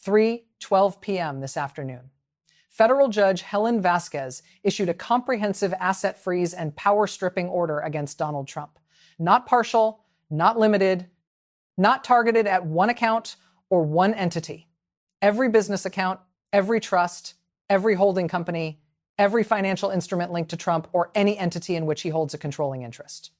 3:12 p.m. this afternoon. Federal Judge Helen Vasquez issued a comprehensive asset freeze and power stripping order against Donald Trump. Not partial, not limited, not targeted at one account or one entity. Every business account, every trust, every holding company, every financial instrument linked to Trump or any entity in which he holds a controlling interest.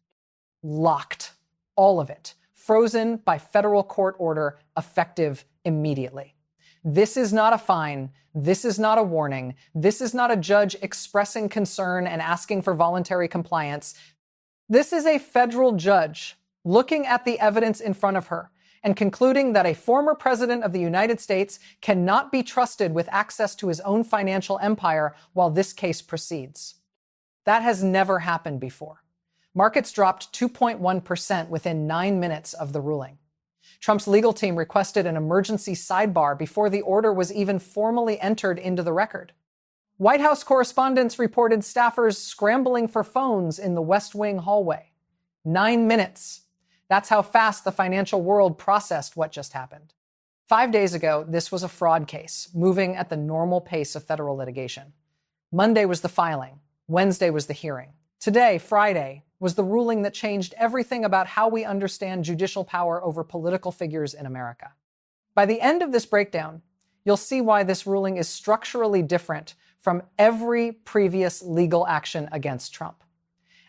Locked. All of it. Frozen by federal court order, effective immediately. This is not a fine. This is not a warning. This is not a judge expressing concern and asking for voluntary compliance. This is a federal judge looking at the evidence in front of her and concluding that a former president of the United States cannot be trusted with access to his own financial empire while this case proceeds. That has never happened before. Markets dropped 2.1% within 9 minutes of the ruling. Trump's legal team requested an emergency sidebar before the order was even formally entered into the record. White House correspondents reported staffers scrambling for phones in the West Wing hallway. 9 minutes. That's how fast the financial world processed what just happened. 5 days ago, this was a fraud case, moving at the normal pace of federal litigation. Monday was the filing. Wednesday was the hearing. Today, Friday, was the ruling that changed everything about how we understand judicial power over political figures in America. By the end of this breakdown, you'll see why this ruling is structurally different from every previous legal action against Trump,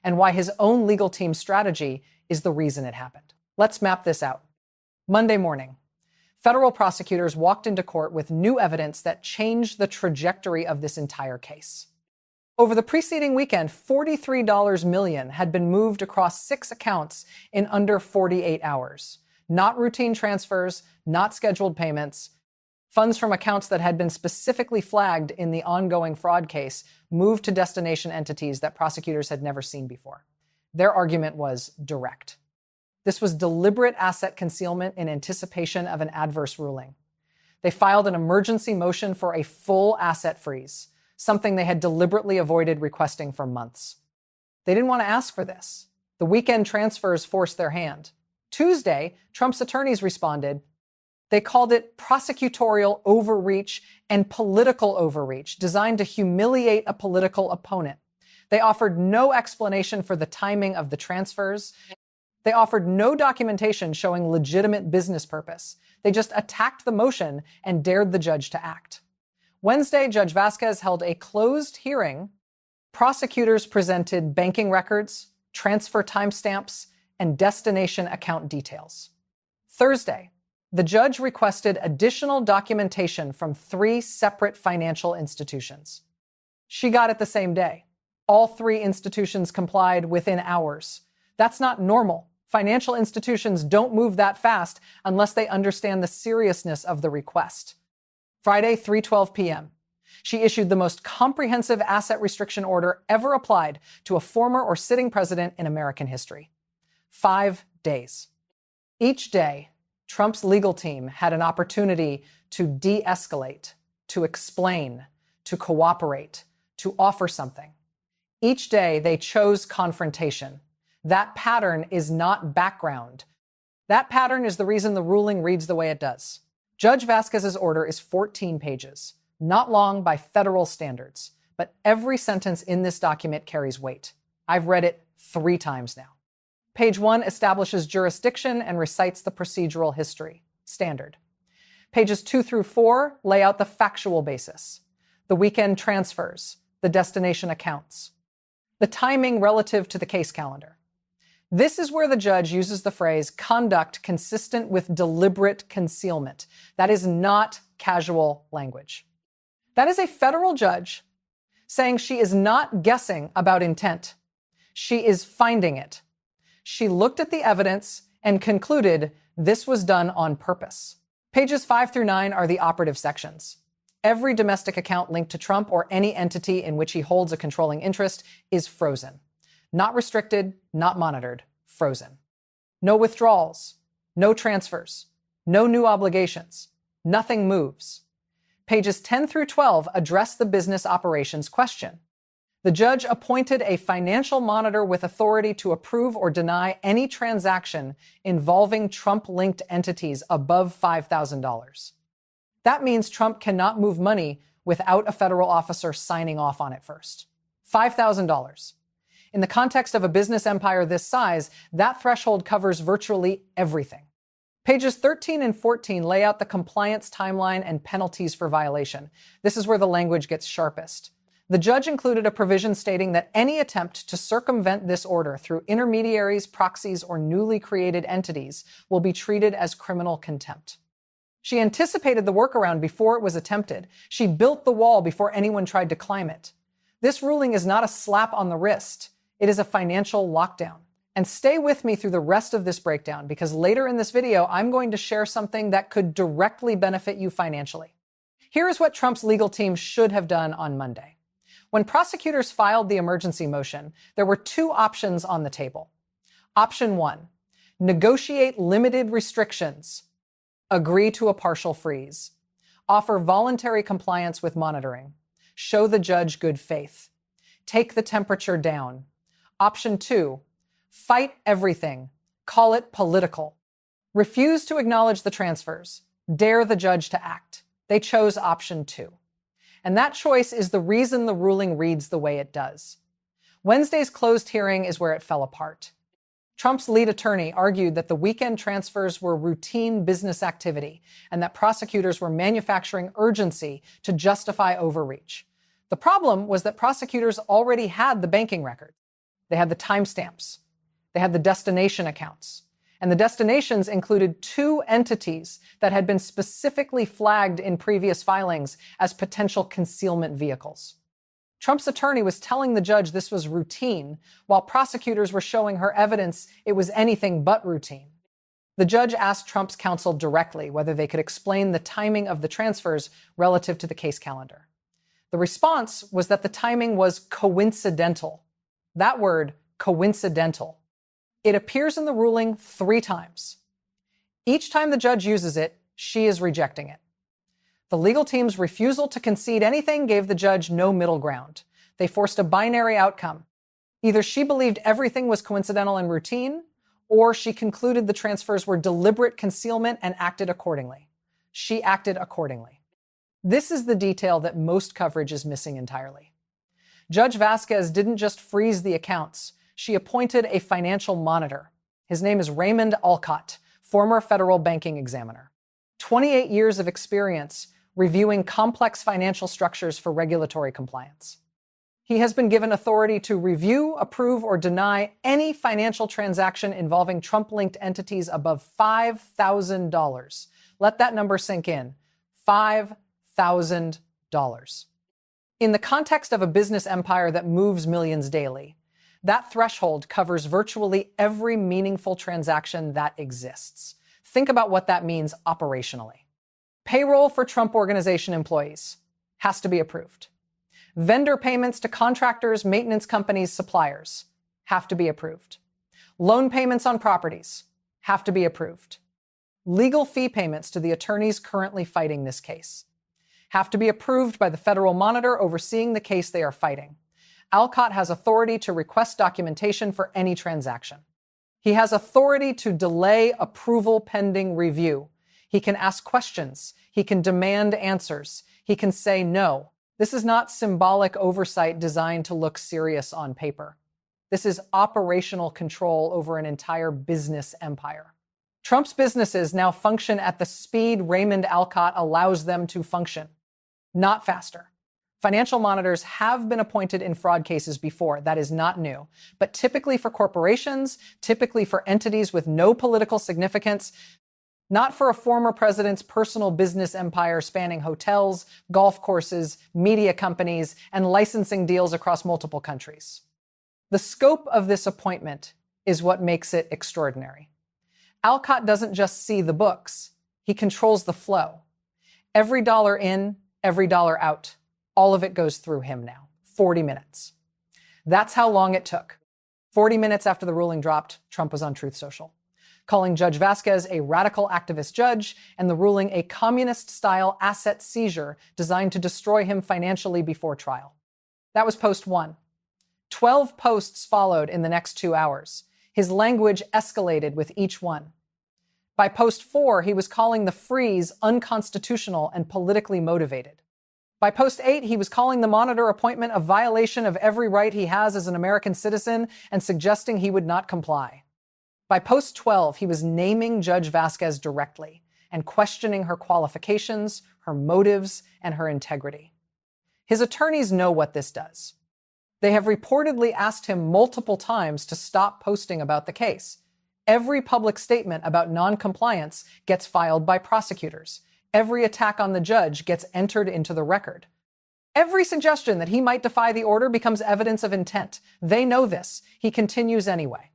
and why his own legal team's strategy is the reason it happened. Let's map this out. Monday morning, federal prosecutors walked into court with new evidence that changed the trajectory of this entire case. Over the preceding weekend, $43 million had been moved across 6 accounts in under 48 hours. Not routine transfers, not scheduled payments. Funds from accounts that had been specifically flagged in the ongoing fraud case moved to destination entities that prosecutors had never seen before. Their argument was direct. This was deliberate asset concealment in anticipation of an adverse ruling. They filed an emergency motion for a full asset freeze, something they had deliberately avoided requesting for months. They didn't want to ask for this. The weekend transfers forced their hand. Tuesday, Trump's attorneys responded. They called it prosecutorial overreach and political overreach, designed to humiliate a political opponent. They offered no explanation for the timing of the transfers. They offered no documentation showing legitimate business purpose. They just attacked the motion and dared the judge to act. Wednesday, Judge Vasquez held a closed hearing. Prosecutors presented banking records, transfer timestamps, and destination account details. Thursday, the judge requested additional documentation from 3 separate financial institutions. She got it the same day. All 3 institutions complied within hours. That's not normal. Financial institutions don't move that fast unless they understand the seriousness of the request. Friday, 3:12 p.m. She issued the most comprehensive asset restriction order ever applied to a former or sitting president in American history. 5 days. Each day, Trump's legal team had an opportunity to de-escalate, to explain, to cooperate, to offer something. Each day, they chose confrontation. That pattern is not background. That pattern is the reason the ruling reads the way it does. Judge Vasquez's order is 14 pages, not long by federal standards, but every sentence in this document carries weight. I've read it 3 times now. Page 1 establishes jurisdiction and recites the procedural history, standard. Pages 2 through 4 lay out the factual basis, the weekend transfers, the destination accounts, the timing relative to the case calendar. This is where the judge uses the phrase conduct consistent with deliberate concealment. That is not casual language. That is a federal judge saying she is not guessing about intent. She is finding it. She looked at the evidence and concluded this was done on purpose. Pages 5 through 9 are the operative sections. Every domestic account linked to Trump or any entity in which he holds a controlling interest is frozen. Not restricted, not monitored, frozen. No withdrawals, no transfers, no new obligations, nothing moves. Pages 10 through 12 address the business operations question. The judge appointed a financial monitor with authority to approve or deny any transaction involving Trump-linked entities above $5,000. That means Trump cannot move money without a federal officer signing off on it first. $5,000. In the context of a business empire this size, that threshold covers virtually everything. Pages 13 and 14 lay out the compliance timeline and penalties for violation. This is where the language gets sharpest. The judge included a provision stating that any attempt to circumvent this order through intermediaries, proxies, or newly created entities will be treated as criminal contempt. She anticipated the workaround before it was attempted. She built the wall before anyone tried to climb it. This ruling is not a slap on the wrist. It is a financial lockdown. And stay with me through the rest of this breakdown, because later in this video, I'm going to share something that could directly benefit you financially. Here is what Trump's legal team should have done on Monday. When prosecutors filed the emergency motion, there were two options on the table. Option 1, negotiate limited restrictions, agree to a partial freeze, offer voluntary compliance with monitoring, show the judge good faith, take the temperature down. Option 2, fight everything, call it political. Refuse to acknowledge the transfers, dare the judge to act. They chose option 2. And that choice is the reason the ruling reads the way it does. Wednesday's closed hearing is where it fell apart. Trump's lead attorney argued that the weekend transfers were routine business activity and that prosecutors were manufacturing urgency to justify overreach. The problem was that prosecutors already had the banking record. They had the timestamps. They had the destination accounts. And the destinations included 2 entities that had been specifically flagged in previous filings as potential concealment vehicles. Trump's attorney was telling the judge this was routine, while prosecutors were showing her evidence it was anything but routine. The judge asked Trump's counsel directly whether they could explain the timing of the transfers relative to the case calendar. The response was that the timing was coincidental. That word, coincidental. It appears in the ruling 3 times. Each time the judge uses it, she is rejecting it. The legal team's refusal to concede anything gave the judge no middle ground. They forced a binary outcome. Either she believed everything was coincidental and routine, or she concluded the transfers were deliberate concealment and acted accordingly. She acted accordingly. This is the detail that most coverage is missing entirely. Judge Vasquez didn't just freeze the accounts. She appointed a financial monitor. His name is Raymond Alcott, former federal banking examiner. 28 years of experience reviewing complex financial structures for regulatory compliance. He has been given authority to review, approve, or deny any financial transaction involving Trump-linked entities above $5,000. Let that number sink in. $5,000. In the context of a business empire that moves millions daily, that threshold covers virtually every meaningful transaction that exists. Think about what that means operationally. Payroll for Trump Organization employees has to be approved. Vendor payments to contractors, maintenance companies, suppliers have to be approved. Loan payments on properties have to be approved. Legal fee payments to the attorneys currently fighting this case have to be approved by the federal monitor overseeing the case they are fighting. Alcott has authority to request documentation for any transaction. He has authority to delay approval pending review. He can ask questions. He can demand answers. He can say no. This is not symbolic oversight designed to look serious on paper. This is operational control over an entire business empire. Trump's businesses now function at the speed Raymond Alcott allows them to function, not faster. Financial monitors have been appointed in fraud cases before. That is not new. But typically for corporations, typically for entities with no political significance, not for a former president's personal business empire spanning hotels, golf courses, media companies, and licensing deals across multiple countries. The scope of this appointment is what makes it extraordinary. Alcott doesn't just see the books. He controls the flow. Every dollar in, every dollar out. All of it goes through him now. 40 minutes. That's how long it took. 40 minutes after the ruling dropped, Trump was on Truth Social, calling Judge Vasquez a radical activist judge and the ruling a communist-style asset seizure designed to destroy him financially before trial. That was post 1. 12 posts followed in the next 2 hours. His language escalated with each one. By post 4, he was calling the freeze unconstitutional and politically motivated. By post 8, he was calling the monitor appointment a violation of every right he has as an American citizen and suggesting he would not comply. By post 12, he was naming Judge Vasquez directly and questioning her qualifications, her motives, and her integrity. His attorneys know what this does. They have reportedly asked him multiple times to stop posting about the case. Every public statement about non-compliance gets filed by prosecutors. Every attack on the judge gets entered into the record. Every suggestion that he might defy the order becomes evidence of intent. They know this. He continues anyway.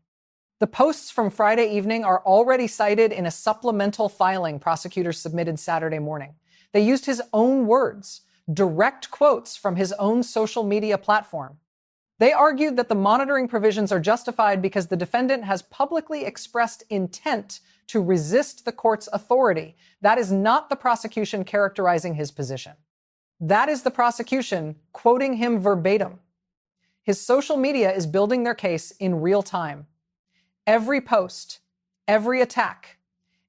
The posts from Friday evening are already cited in a supplemental filing prosecutors submitted Saturday morning. They used his own words, direct quotes from his own social media platform. They argued that the monitoring provisions are justified because the defendant has publicly expressed intent to resist the court's authority. That is not the prosecution characterizing his position. That is the prosecution quoting him verbatim. His social media is building their case in real time. Every post, every attack,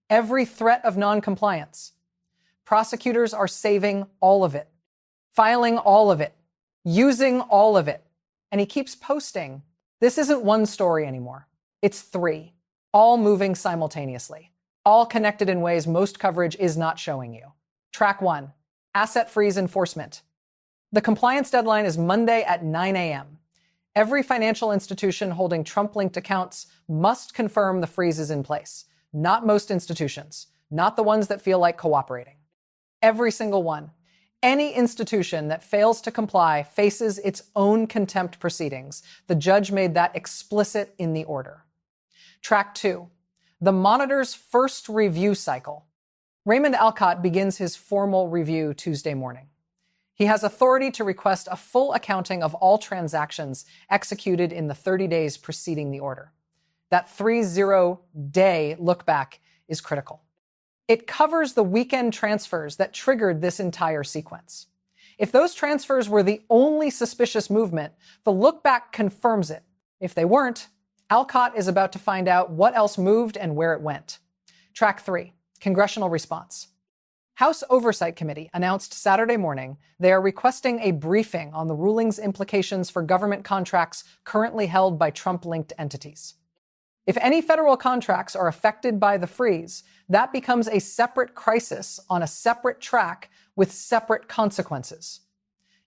every threat of non-compliance. Prosecutors are saving all of it, filing all of it, using all of it. And he keeps posting. This isn't one story anymore. It's 3, all moving simultaneously, all connected in ways most coverage is not showing you. Track 1, asset freeze enforcement. The compliance deadline is Monday at 9 a.m. Every financial institution holding Trump-linked accounts must confirm the freeze is in place. Not most institutions, not the ones that feel like cooperating. Every single one. Any institution that fails to comply faces its own contempt proceedings. The judge made that explicit in the order. Track 2, the monitor's first review cycle. Raymond Alcott begins his formal review Tuesday morning. He has authority to request a full accounting of all transactions executed in the 30 days preceding the order. That 30-day look back is critical. It covers the weekend transfers that triggered this entire sequence. If those transfers were the only suspicious movement, the look back confirms it. If they weren't, Alcott is about to find out what else moved and where it went. Track 3, congressional response. House Oversight Committee announced Saturday morning they are requesting a briefing on the ruling's implications for government contracts currently held by Trump-linked entities. If any federal contracts are affected by the freeze, that becomes a separate crisis on a separate track with separate consequences.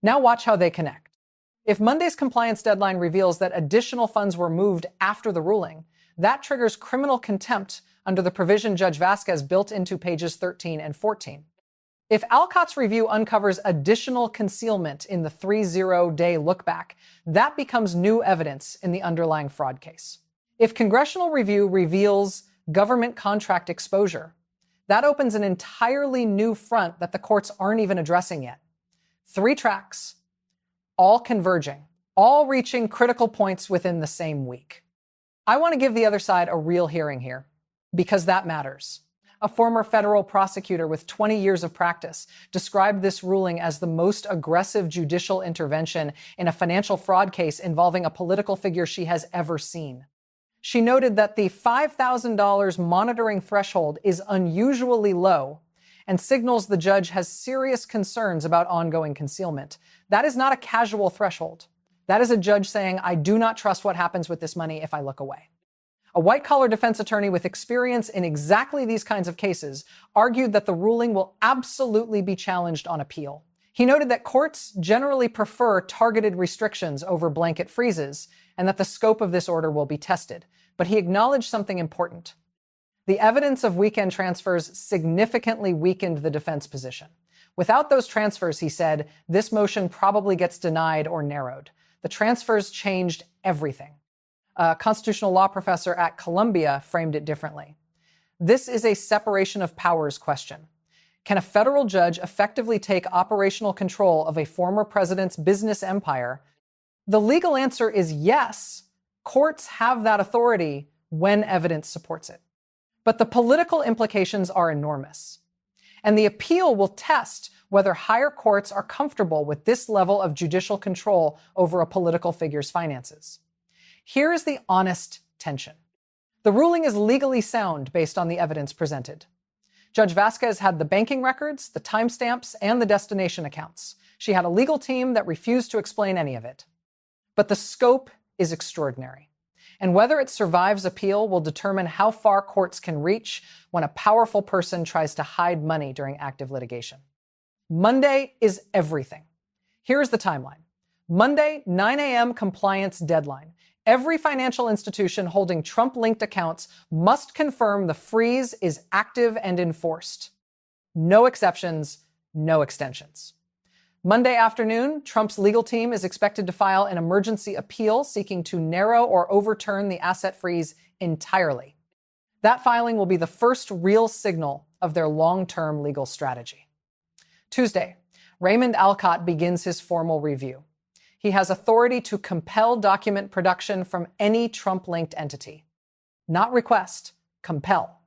Now watch how they connect. If Monday's compliance deadline reveals that additional funds were moved after the ruling, that triggers criminal contempt under the provision Judge Vasquez built into pages 13 and 14. If Alcott's review uncovers additional concealment in the 30-day look-back, that becomes new evidence in the underlying fraud case. If congressional review reveals government contract exposure, that opens an entirely new front that the courts aren't even addressing yet. 3 tracks, all converging, all reaching critical points within the same week. I want to give the other side a real hearing here, because that matters. A former federal prosecutor with 20 years of practice described this ruling as the most aggressive judicial intervention in a financial fraud case involving a political figure she has ever seen. She noted that the $5,000 monitoring threshold is unusually low and signals the judge has serious concerns about ongoing concealment. That is not a casual threshold. That is a judge saying, I do not trust what happens with this money if I look away. A white-collar defense attorney with experience in exactly these kinds of cases argued that the ruling will absolutely be challenged on appeal. He noted that courts generally prefer targeted restrictions over blanket freezes and that the scope of this order will be tested. But he acknowledged something important. The evidence of weekend transfers significantly weakened the defense position. Without those transfers, he said, this motion probably gets denied or narrowed. The transfers changed everything. A constitutional law professor at Columbia framed it differently. This is a separation of powers question. Can a federal judge effectively take operational control of a former president's business empire? The legal answer is yes. Courts have that authority when evidence supports it. But the political implications are enormous. And the appeal will test whether higher courts are comfortable with this level of judicial control over a political figure's finances. Here is the honest tension. The ruling is legally sound based on the evidence presented. Judge Vasquez had the banking records, the timestamps, and the destination accounts. She had a legal team that refused to explain any of it. But the scope is extraordinary. And whether it survives appeal will determine how far courts can reach when a powerful person tries to hide money during active litigation. Monday is everything. Here's the timeline. Monday, 9 a.m. compliance deadline. Every financial institution holding Trump-linked accounts must confirm the freeze is active and enforced. No exceptions, no extensions. Monday afternoon, Trump's legal team is expected to file an emergency appeal seeking to narrow or overturn the asset freeze entirely. That filing will be the first real signal of their long-term legal strategy. Tuesday, Raymond Alcott begins his formal review. He has authority to compel document production from any Trump-linked entity. Not request, compel.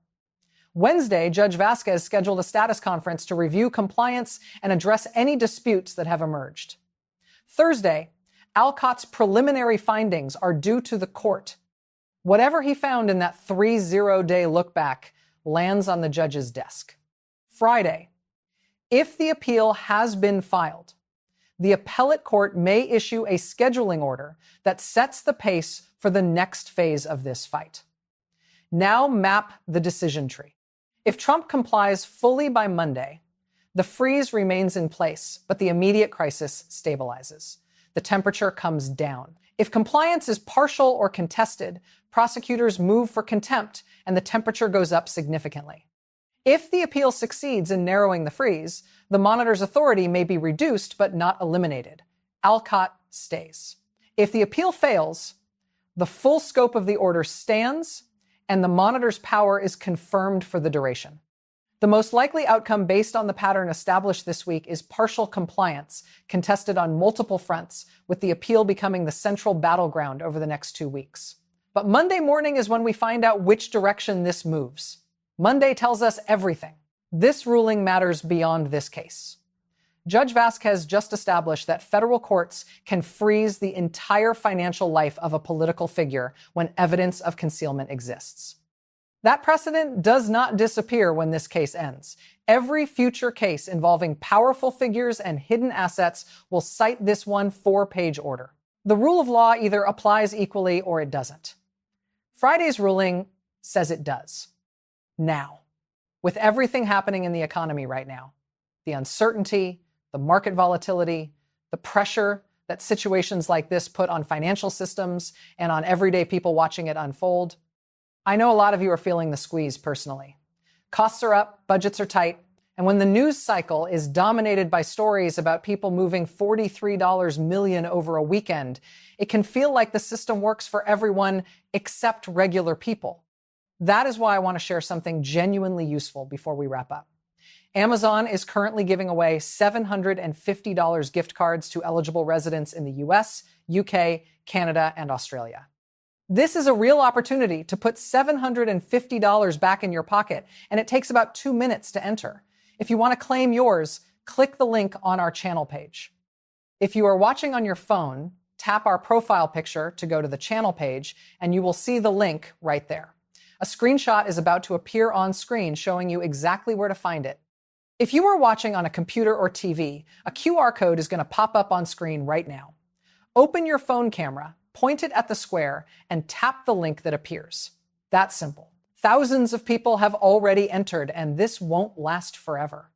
Wednesday, Judge Vasquez scheduled a status conference to review compliance and address any disputes that have emerged. Thursday, Alcott's preliminary findings are due to the court. Whatever he found in that 30-day look back lands on the judge's desk. Friday, if the appeal has been filed, the appellate court may issue a scheduling order that sets the pace for the next phase of this fight. Now map the decision tree. If Trump complies fully by Monday, the freeze remains in place, but the immediate crisis stabilizes. The temperature comes down. If compliance is partial or contested, prosecutors move for contempt and the temperature goes up significantly. If the appeal succeeds in narrowing the freeze, the monitor's authority may be reduced but not eliminated. Alcott stays. If the appeal fails, the full scope of the order stands and the monitor's power is confirmed for the duration. The most likely outcome based on the pattern established this week is partial compliance, contested on multiple fronts, with the appeal becoming the central battleground over the next 2 weeks. But Monday morning is when we find out which direction this moves. Monday tells us everything. This ruling matters beyond this case. Judge Vasquez just established that federal courts can freeze the entire financial life of a political figure when evidence of concealment exists. That precedent does not disappear when this case ends. Every future case involving powerful figures and hidden assets will cite this one 4-page order. The rule of law either applies equally or it doesn't. Friday's ruling says it does. Now, with everything happening in the economy right now, the uncertainty, the market volatility, the pressure that situations like this put on financial systems and on everyday people watching it unfold, I know a lot of you are feeling the squeeze personally. Costs are up, budgets are tight, and when the news cycle is dominated by stories about people moving $43 million over a weekend, it can feel like the system works for everyone except regular people. That is why I want to share something genuinely useful before we wrap up. Amazon is currently giving away $750 gift cards to eligible residents in the US, UK, Canada, and Australia. This is a real opportunity to put $750 back in your pocket, and it takes about 2 minutes to enter. If you want to claim yours, click the link on our channel page. If you are watching on your phone, tap our profile picture to go to the channel page, and you will see the link right there. A screenshot is about to appear on screen showing you exactly where to find it. If you are watching on a computer or TV, a QR code is going to pop up on screen right now. Open your phone camera, point it at the square, and tap the link that appears. That's simple. Thousands of people have already entered, and this won't last forever.